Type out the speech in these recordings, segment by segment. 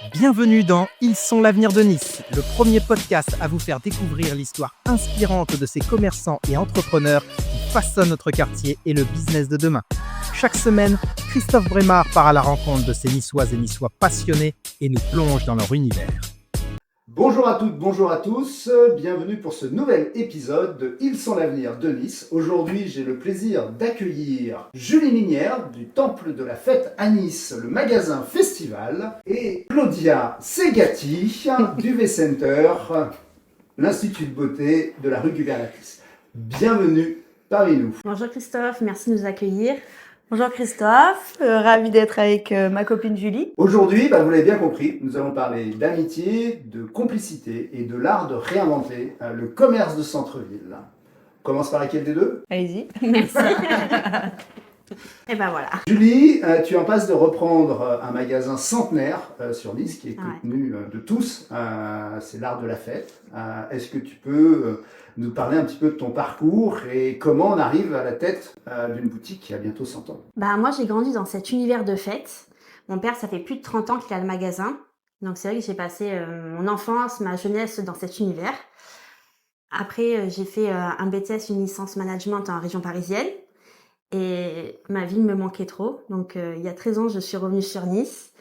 Bienvenue dans Ils sont l'avenir de Nice, le premier podcast à vous faire découvrir l'histoire inspirante de ces commerçants et entrepreneurs qui façonnent notre quartier et le business de demain. Chaque semaine, Christophe Brémard part à la rencontre de ces Niçoises et Niçois passionnés et nous plonge dans leur univers. Bonjour à toutes, bonjour à tous, bienvenue pour ce nouvel épisode de Ils sont l'avenir de Nice. Aujourd'hui, j'ai le plaisir d'accueillir Julie Minière du Temple de la Fête à Nice, le magasin Festival, et Claudia Segati du V-Center, l'Institut de beauté de la rue Gubernatis. Bienvenue parmi nous. Bonjour Christophe, merci de nous accueillir. Bonjour Christophe, ravie d'être avec ma copine Julie. Aujourd'hui, vous l'avez bien compris, nous allons parler d'amitié, de complicité et de l'art de réinventer le commerce de centre-ville. On commence par laquelle des deux ? Allez-y. Merci. Et ben voilà. Julie, tu es en passe de reprendre un magasin centenaire sur Nice qui est connu de tous, c'est l'art de la fête. Est-ce que tu peux nous parler un petit peu de ton parcours et comment on arrive à la tête d'une boutique qui a bientôt 100 ans ? Moi j'ai grandi dans cet univers de fête. Mon père, ça fait plus de 30 ans qu'il a le magasin. Donc c'est vrai que j'ai passé mon enfance, ma jeunesse dans cet univers. Après, j'ai fait un BTS, une licence management en région parisienne. Et ma ville me manquait trop. Donc il y a 13 ans, je suis revenue sur Nice.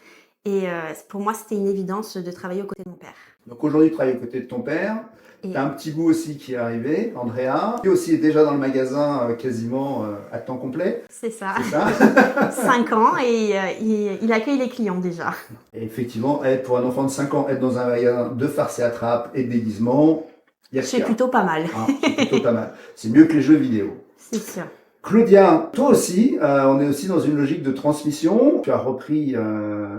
Et pour moi, c'était une évidence de travailler aux côtés de mon père. Donc aujourd'hui, tu travailles aux côtés de ton père. Tu as un petit bout aussi qui est arrivé, Andrea, qui aussi est déjà dans le magasin quasiment à temps complet. C'est ça. C'est ça. 5 ans et il accueille les clients déjà. Et effectivement, pour un enfant de 5 ans, être dans un magasin de farce et attrape et de déguisement, c'est plutôt pas mal. C'est plutôt pas mal. C'est mieux que les jeux vidéo. C'est sûr. Claudia, toi aussi, on est aussi dans une logique de transmission. Tu as repris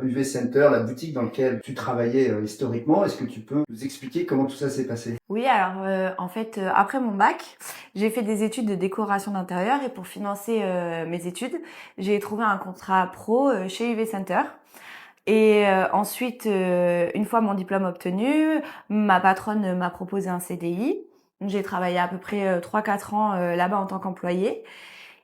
UV Center, la boutique dans laquelle tu travaillais historiquement. Est-ce que tu peux nous expliquer comment tout ça s'est passé ? Oui, alors en fait, après mon bac, j'ai fait des études de décoration d'intérieur et pour financer mes études, j'ai trouvé un contrat pro chez UV Center. Et ensuite, une fois mon diplôme obtenu, ma patronne m'a proposé un CDI. J'ai travaillé à peu près 3-4 ans là-bas en tant qu'employée.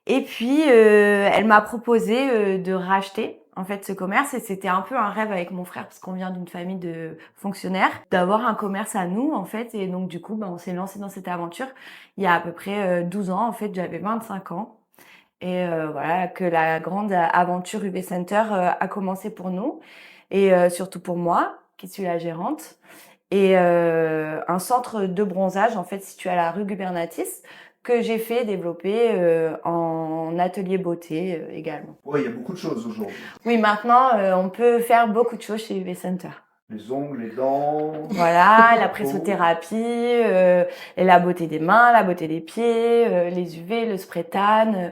Et puis, elle m'a proposé de racheter en fait ce commerce et c'était un peu un rêve avec mon frère parce qu'on vient d'une famille de fonctionnaires d'avoir un commerce à nous en fait et donc du coup on s'est lancé dans cette aventure il y a à peu près 12 ans en fait, j'avais 25 ans et voilà que la grande aventure UV Center a commencé pour nous et surtout pour moi qui suis la gérante et un centre de bronzage en fait situé à la rue Gubernatis que j'ai fait développer en atelier beauté également. Oui, il y a beaucoup de choses aujourd'hui. Oui, maintenant, on peut faire beaucoup de choses chez UV Center. Les ongles, les dents... Voilà, la pressothérapie, la beauté des mains, la beauté des pieds, les UV, le spray tan,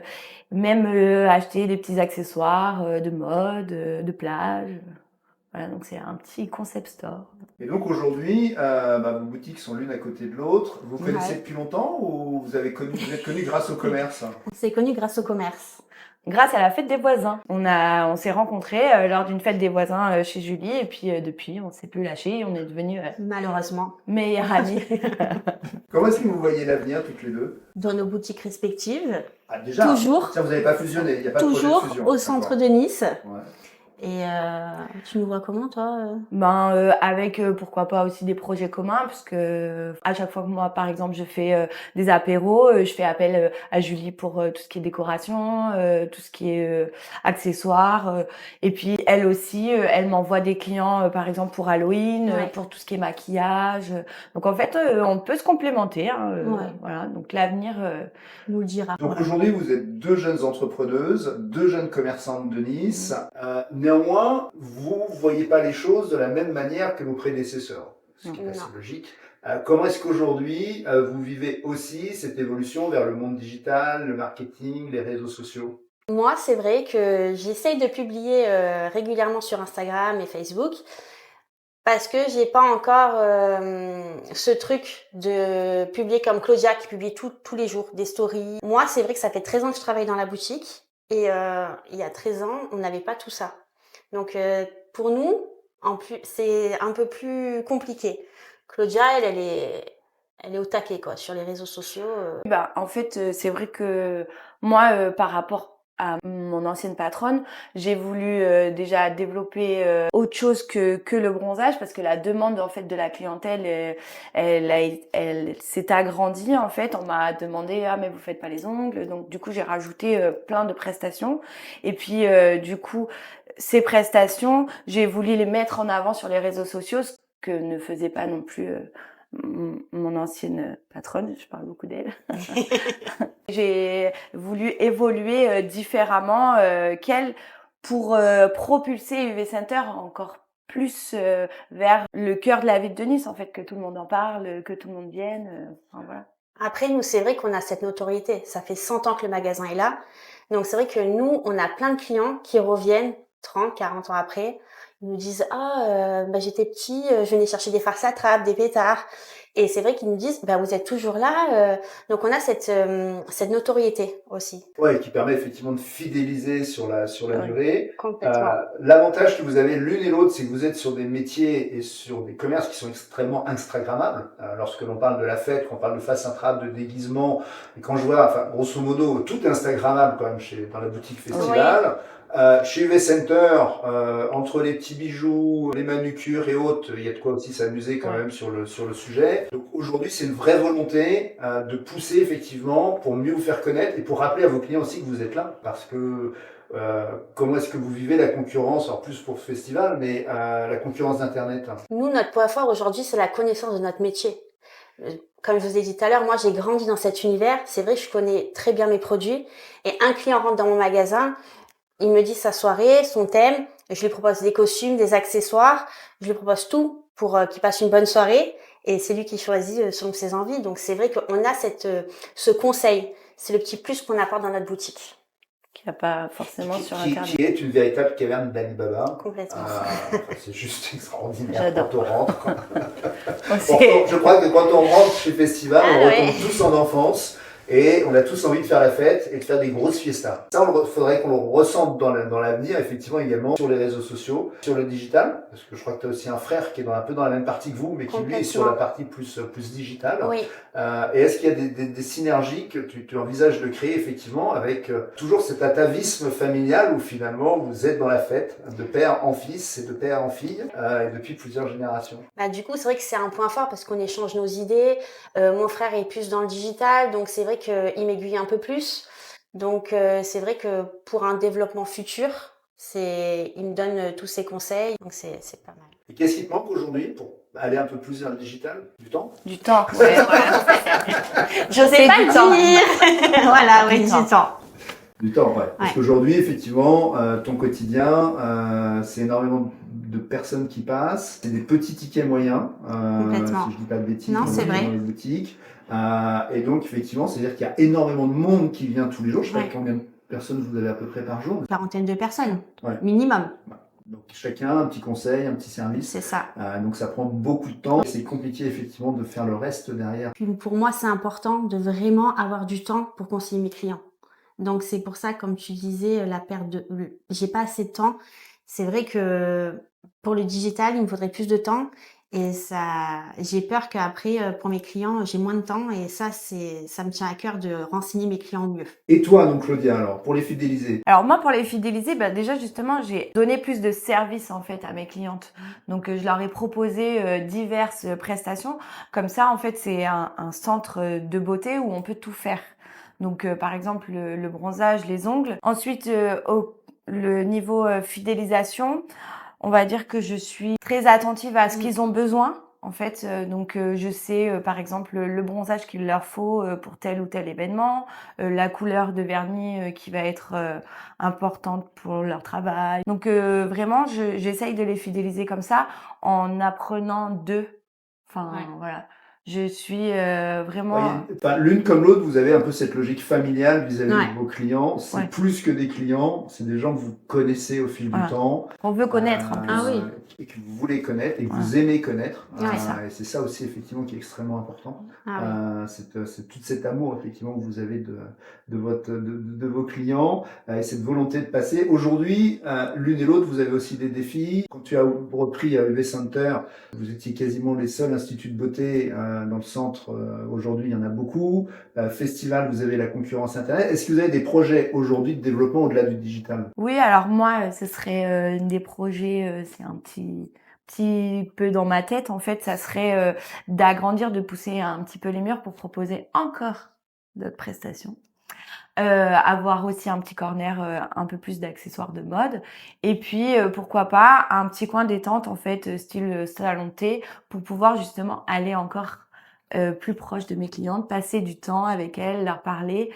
même acheter des petits accessoires de mode, de plage. Voilà, donc c'est un petit concept store. Et donc aujourd'hui, vos boutiques sont l'une à côté de l'autre. Vous connaissez depuis longtemps ou vous êtes connu grâce au commerce ? On s'est connus grâce au commerce. Grâce à la fête des voisins. On s'est rencontrés lors d'une fête des voisins chez Julie et puis depuis, on s'est plus lâchés. On est devenus malheureusement meilleurs amis. Comment est-ce que vous voyez l'avenir toutes les deux ? Dans nos boutiques respectives. Ah déjà ? Toujours. Ça, vous n'avez pas fusionné, il n'y a pas de toujours projet de fusion. Au centre de Nice. Ouais. Et tu nous vois comment, toi avec pourquoi pas aussi des projets communs, parce que à chaque fois que moi, par exemple, je fais des apéros, je fais appel à Julie pour tout ce qui est décoration, tout ce qui est accessoires. Et puis elle aussi, elle m'envoie des clients, par exemple pour Halloween, pour tout ce qui est maquillage. Donc en fait, on peut se complémenter. Voilà. Donc l'avenir nous le dira. Donc aujourd'hui, vous êtes deux jeunes entrepreneuses, deux jeunes commerçantes de Nice. Néanmoins, vous ne voyez pas les choses de la même manière que vos prédécesseurs, ce qui est assez logique. Comment est-ce qu'aujourd'hui, vous vivez aussi cette évolution vers le monde digital, le marketing, les réseaux sociaux ? Moi, c'est vrai que j'essaye de publier régulièrement sur Instagram et Facebook parce que j'ai pas encore ce truc de publier comme Claudia qui publie tous les jours des stories. Moi, c'est vrai que ça fait 13 ans que je travaille dans la boutique et il y a 13 ans, on n'avait pas tout ça. Donc pour nous, en plus, c'est un peu plus compliqué. Claudia, elle est au taquet quoi sur les réseaux sociaux. En fait, c'est vrai que moi par rapport à mon ancienne patronne, j'ai voulu déjà développer autre chose que le bronzage, parce que la demande en fait de la clientèle elle s'est agrandie en fait. On m'a demandé mais vous faites pas les ongles, donc du coup j'ai rajouté plein de prestations, et puis du coup ces prestations j'ai voulu les mettre en avant sur les réseaux sociaux, ce que ne faisait pas non plus mon ancienne patronne, je parle beaucoup d'elle. J'ai voulu évoluer différemment qu'elle, pour propulser UV Center encore plus vers le cœur de la ville de Nice, en fait, que tout le monde en parle, que tout le monde vienne. Enfin, voilà. Après, nous, c'est vrai qu'on a cette notoriété. Ça fait 100 ans que le magasin est là. Donc, c'est vrai que nous, on a plein de clients qui reviennent 30, 40 ans après. Ils nous disent « Ah, j'étais petit, je venais chercher des farces à trappe, des pétards. » Et c'est vrai qu'ils nous disent « Vous êtes toujours là. » Donc, on a cette notoriété aussi. Ouais, qui permet effectivement de fidéliser sur la durée. Complètement. L'avantage que vous avez l'une et l'autre, c'est que vous êtes sur des métiers et sur des commerces qui sont extrêmement instagrammables. Lorsque l'on parle de la fête, quand on parle de face intrape, de déguisement, et quand je vois, enfin, grosso modo, tout est instagrammable quand même dans la boutique festival. Oui. Chez UV Center, entre les petits bijoux, les manucures et autres, il y a de quoi aussi s'amuser quand même sur le sujet. Donc aujourd'hui, c'est une vraie volonté de pousser effectivement pour mieux vous faire connaître et pour rappeler à vos clients aussi que vous êtes là. Parce que comment est-ce que vous vivez la concurrence, alors plus pour ce festival, mais la concurrence d'Internet? Nous, notre point fort aujourd'hui, c'est la connaissance de notre métier. Comme je vous ai dit tout à l'heure, moi, j'ai grandi dans cet univers. C'est vrai que je connais très bien mes produits. Et un client rentre dans mon magasin, il me dit sa soirée, son thème. Je lui propose des costumes, des accessoires. Je lui propose tout pour qu'il passe une bonne soirée. Et c'est lui qui choisit selon ses envies. Donc, c'est vrai qu'on a ce conseil. C'est le petit plus qu'on apporte dans notre boutique. Qu'il n'y a pas forcément sur Internet. Qui est une véritable caverne d'Alibaba. Complètement. C'est juste extraordinaire. J'adore. Quand on rentre. Je crois que quand on rentre chez Festival, on retombe tous en enfance. Et on a tous envie de faire la fête et de faire des grosses fiestas. Ça, faudrait qu'on le ressente dans l'avenir, effectivement, également sur les réseaux sociaux, sur le digital, parce que je crois que tu as aussi un frère qui est un peu dans la même partie que vous, mais qui lui est sur la partie plus digitale. Oui. Et est-ce qu'il y a des synergies que tu envisages de créer, effectivement, avec toujours cet atavisme familial où finalement vous êtes dans la fête, de père en fils et de père en fille, et depuis plusieurs générations? Du coup, c'est vrai que c'est un point fort parce qu'on échange nos idées. Mon frère est plus dans le digital, donc c'est vrai qu'il m'aiguille un peu plus. Donc c'est vrai que pour un développement futur, il me donne tous ses conseils, donc c'est pas mal. Et qu'est-ce qui te manque aujourd'hui pour aller un peu plus vers le digital? Du temps? Du temps, ouais, voilà. J'osais pas le dire. Voilà, oui, du temps. Du temps, ouais. Parce qu'aujourd'hui, effectivement, ton quotidien, c'est énormément de personnes qui passent. C'est des petits tickets moyens, si je dis pas de bêtises, non, c'est vrai. Dans les boutiques. Et donc, effectivement, c'est-à-dire qu'il y a énormément de monde qui vient tous les jours. Je sais pas combien de personnes vous avez à peu près par jour. Une quarantaine de personnes, minimum. Ouais. Donc chacun, un petit conseil, un petit service. C'est ça. Donc ça prend beaucoup de temps. C'est compliqué effectivement de faire le reste derrière. Puis pour moi, c'est important de vraiment avoir du temps pour conseiller mes clients. Donc c'est pour ça, comme tu disais, j'ai pas assez de temps. C'est vrai que pour le digital, il me faudrait plus de temps. Et j'ai peur qu'après, pour mes clients, j'ai moins de temps. Et ça me tient à cœur de renseigner mes clients au mieux. Et toi, donc, Claudia, alors, pour les fidéliser? Alors moi, pour les fidéliser, déjà justement, j'ai donné plus de services en fait à mes clientes. Donc je leur ai proposé diverses prestations. Comme ça, en fait, c'est un centre de beauté où on peut tout faire. Donc par exemple, le bronzage, les ongles. Ensuite, le niveau fidélisation, on va dire que je suis très attentive à ce qu'ils ont besoin. En fait, donc je sais par exemple le bronzage qu'il leur faut pour tel ou tel événement, la couleur de vernis qui va être importante pour leur travail. Donc vraiment, j'essaye de les fidéliser comme ça en apprenant d'eux. Enfin voilà. Je suis vraiment... L'une comme l'autre, vous avez un peu cette logique familiale vis-à-vis de vos clients. C'est plus que des clients, c'est des gens que vous connaissez au fil du temps. On veut connaître en plus. Et que vous voulez connaître et que vous aimez connaître. Et c'est ça aussi effectivement qui est extrêmement important. C'est tout cet amour effectivement que vous avez de vos clients et cette volonté de passer. Aujourd'hui, l'une et l'autre, vous avez aussi des défis. Quand tu as repris à UV Center, vous étiez quasiment les seuls instituts de beauté dans le centre, aujourd'hui, il y en a beaucoup. Festival, vous avez la concurrence Internet. Est-ce que vous avez des projets aujourd'hui de développement au-delà du digital? Oui, alors moi, ce serait des projets, c'est un petit peu dans ma tête, en fait, ça serait d'agrandir, de pousser un petit peu les murs pour proposer encore d'autres prestations. Avoir aussi un petit corner, un peu plus d'accessoires de mode. Et puis, pourquoi pas, un petit coin détente, en fait, style salon de thé, pour pouvoir justement aller encore plus proche de mes clientes, passer du temps avec elles, leur parler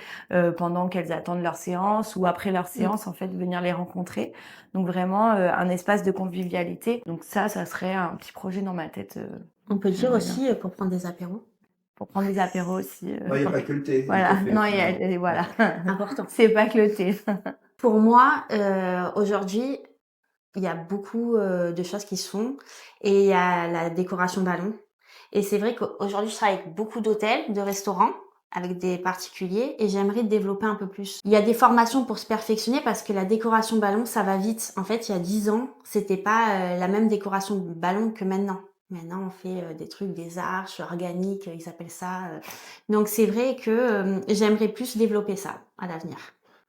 pendant qu'elles attendent leur séance ou après leur séance, en fait, venir les rencontrer. Donc vraiment, un espace de convivialité. Donc ça serait un petit projet dans ma tête. On peut le dire J'aimerais aussi pour prendre des apéros. Pour prendre des apéros aussi. Il n'y a pas que le thé. Voilà, le café, non, finalement. voilà. Important. C'est pas que le thé. Pour moi, aujourd'hui, il y a beaucoup de choses qui se font et il y a la décoration ballon. Et c'est vrai qu'aujourd'hui, je travaille avec beaucoup d'hôtels, de restaurants, avec des particuliers et j'aimerais développer un peu plus. Il y a des formations pour se perfectionner parce que la décoration ballon, ça va vite. En fait, il y a 10 ans, c'était pas la même décoration ballon que maintenant. Maintenant, on fait des trucs, des arches organiques, ils appellent ça. Donc, c'est vrai que j'aimerais plus développer ça à l'avenir.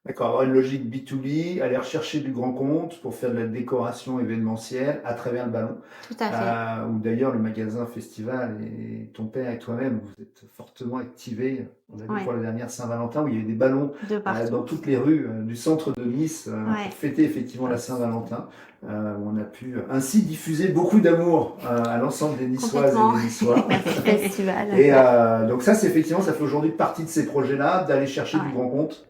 D'accord, avoir une logique B2B, aller rechercher du grand compte pour faire de la décoration événementielle à travers le ballon. Tout à fait. Ou d'ailleurs le magasin Festival et ton père et toi-même, vous êtes fortement activés. On a vu Ouais. pour la dernière Saint-Valentin où il y avait des ballons De partout. dans toutes les rues du centre de Nice Ouais. pour fêter effectivement la Saint-Valentin. Où on a pu ainsi diffuser beaucoup d'amour à l'ensemble des Niçoises Complètement. et des Niçois. Festival. Et donc ça, c'est effectivement, ça fait aujourd'hui partie de ces projets-là, d'aller chercher Ouais. du grand compte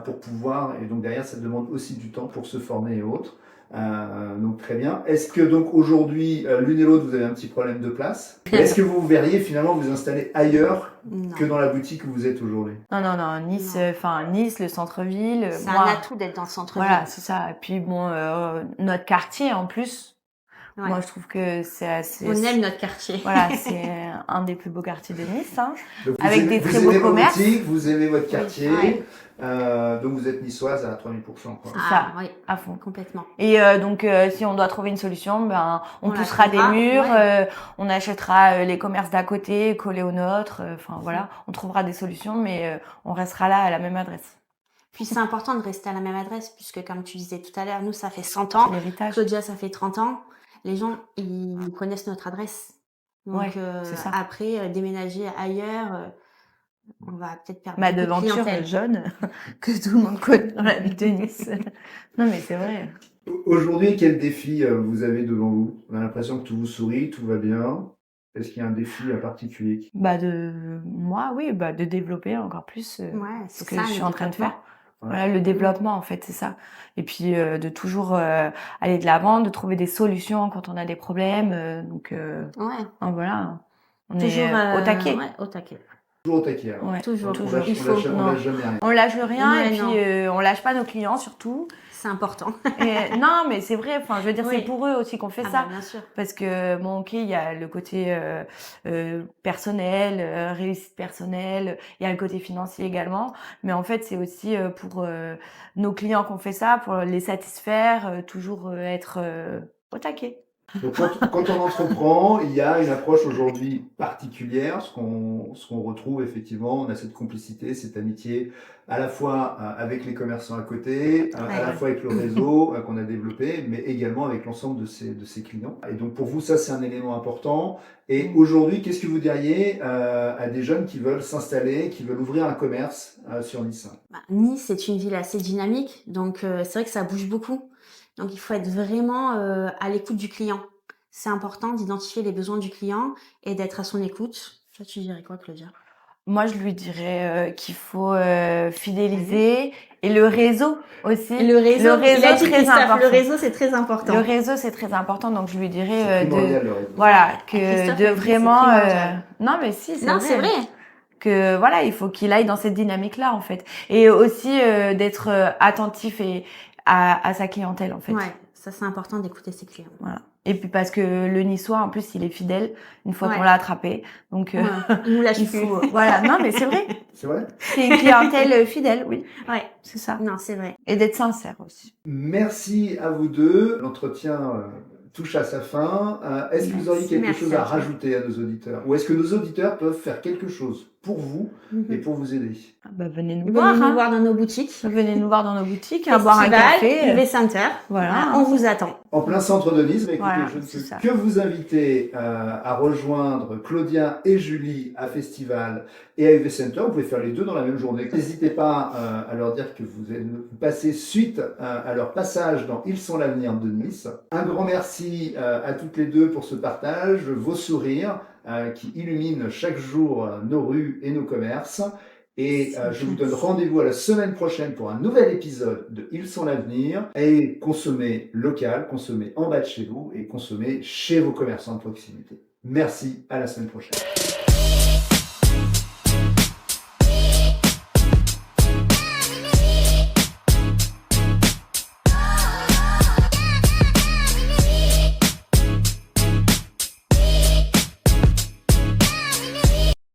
pour pouvoir, et donc derrière, ça demande aussi du temps pour se former et autres. Donc très bien. Est-ce que donc aujourd'hui, l'une et l'autre, vous avez un petit problème de place? Est-ce que vous verriez finalement vous installer ailleurs Non. que dans la boutique où vous êtes aujourd'hui? Non, Nice, Non. enfin Nice, le centre-ville. C'est moi, un atout d'être dans le centre-ville. Voilà, c'est ça. Et puis bon, notre quartier en plus, Ouais. moi je trouve que c'est assez. On aime notre quartier. Voilà, c'est un des plus beaux quartiers de Nice. Hein. Donc, vous Avec aimez, des vous très aimez beaux vos commerces. boutiques, vous aimez votre quartier, Ouais. donc vous êtes niçoise à 3000%. Quoi. Ah oui, À fond. complètement. Et donc, si on doit trouver une solution, ben, on la poussera des trouvera, murs, ouais. on achètera les commerces d'à côté, collés aux nôtres. Enfin voilà, on trouvera des solutions, mais on restera là à la même adresse. Puis c'est important de rester à la même adresse, puisque comme tu disais tout à l'heure, nous, ça fait 100 ans. C'est l'héritage. Claudia, ça fait 30 ans. Les gens, ils connaissent notre adresse. Donc Ouais, c'est ça. après, déménager ailleurs, on va peut-être perdre Ma beaucoup de devanture clientèle. jaune que tout le monde connaît dans la ville de Nice. Non mais c'est vrai. Aujourd'hui, quel défi vous avez devant vous? On a l'impression que tout vous sourit, tout va bien. Est-ce qu'il y a un défi particulier? De développer encore plus Ouais, ce c'est que ça, je suis le en train de développement. faire. Voilà, le développement en fait, c'est ça. Et puis de toujours aller de l'avant, de trouver des solutions quand on a des problèmes. Ouais, Voilà, on toujours est au taquet. Ouais, au taquet. Toujours au taquet. Alors. Ouais, Toujours. On toujours. lâche, Il on faut. lâche- on Non. lâche jamais rien. On lâche rien Ouais, et puis on lâche pas nos clients surtout. C'est important. Et, non, mais c'est vrai. Enfin, je veux dire, Oui. c'est pour eux aussi qu'on fait Ah ça. bah, bien sûr. Parce que bon, ok, il y a le côté personnel, réussite personnelle, il y a le côté financier également, mais en fait c'est aussi pour nos clients qu'on fait ça, pour les satisfaire, toujours être au taquet. Donc, quand on entreprend, il y a une approche aujourd'hui particulière, ce qu'on retrouve effectivement, on a cette complicité, cette amitié, à la fois avec les commerçants à côté, à la fois avec le réseau qu'on a développé, mais également avec l'ensemble de ses clients. Et donc pour vous, ça c'est un élément important. Et aujourd'hui, qu'est-ce que vous diriez à des jeunes qui veulent s'installer, qui veulent ouvrir un commerce sur Nice? Nice, c'est une ville assez dynamique, donc c'est vrai que ça bouge beaucoup. Donc il faut être vraiment à l'écoute du client. C'est important d'identifier les besoins du client et d'être à son écoute. Toi, tu dirais quoi, Claudia? Moi, je lui dirais qu'il faut fidéliser et le réseau aussi. Le réseau, il a dit très Christophe, important. le réseau, c'est très important. Le réseau, c'est très important, donc je lui C'est dirais primordial, le réseau. voilà, Christophe de a dit, c'est vraiment primordial. non mais si, Non, c'est vrai. que voilà, il faut qu'il aille dans cette dynamique-là en fait, et aussi d'être attentif et à sa clientèle en fait. Ouais, ça c'est important d'écouter ses clients. Voilà. Et puis parce que le Niçois en plus, il est fidèle une fois Ouais. qu'on l'a attrapé, donc Ouais, il nous lâche il plus. faut voilà, non mais c'est vrai, C'est vrai? c'est une clientèle fidèle, oui, Ouais, c'est ça, non, c'est vrai. et d'être sincère aussi. Merci à vous deux. L'entretien touche à sa fin. Est-ce que vous auriez quelque Merci chose à à toi. rajouter à nos auditeurs? Ou est-ce que nos auditeurs peuvent faire quelque chose pour vous et pour vous aider? Ah bah, venez nous Venez voir. nous hein. voir dans nos boutiques. Venez nous voir dans nos boutiques, boire un Festival, café. UV Center. Voilà. On vous attend. En plein centre de Nice, écoutez, Voilà, je ne c'est ça. peux que vous inviter à rejoindre Claudia et Julie à Festival et à UV Center. Vous pouvez faire les deux dans la même journée. N'hésitez pas à leur dire que vous passez suite à leur passage dans Ils sont l'avenir de Nice. Un grand merci à toutes les deux pour ce partage, vos sourires qui illuminent chaque jour nos rues et nos commerces. Et je vous donne rendez-vous à la semaine prochaine pour un nouvel épisode de Ils sont l'avenir. Et consommez local, consommez en bas de chez vous et consommez chez vos commerçants de proximité. Merci, à la semaine prochaine.